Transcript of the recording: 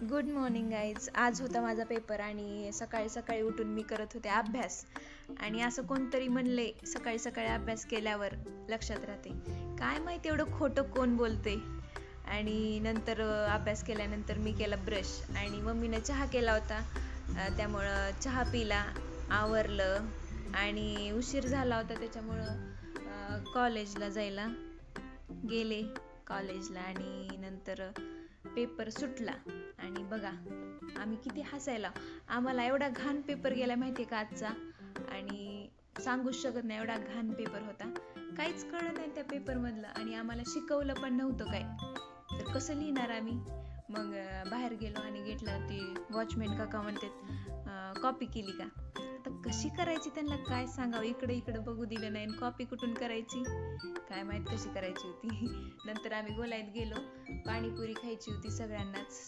Good morning guys. आज होता माझा पेपर आणि सकाळी सकाळी उठून मी करत होते अभ्यास. आणि असं कोणतरी म्हणले सकाळी सकाळी अभ्यास केल्यावर लक्षात राहते. काय माहिती एवढं खोटं कोण बोलते. आणि नंतर अभ्यास केल्यानंतर मी केला ब्रश आणि मम्मीने चहा केला होता. त्यामुळं चहा पिला, आवरलं आणि उशीर झाला होता त्याच्यामुळं कॉलेजला जायला गेले कॉलेजला. आणि नंतर पेपर सुटला आणि बघा आम्ही किती हसायला. आम्हाला एवढा घाण पेपर गेला माहिती का आजचा, आणि सांगूच शकत नाही एवढा घाण पेपर होता. काहीच कळलं नाही त्या पेपर मधलं आणि आम्हाला शिकवलं पण नव्हतं काय, तर कसं लिहिणार आम्ही. मग बाहेर गेलो आणि घेतला. ती वॉचमॅन काका म्हणतात कॉपी केली का. आता कशी करायची त्यांना काय सांगावं, इकडे इकडे बघू दिलं नाही. कॉपी कुठून करायची काय माहित कशी करायची होती. नंतर आम्ही गोलाईत गेलो, पाणीपुरी खायची होती सगळ्यांनाच.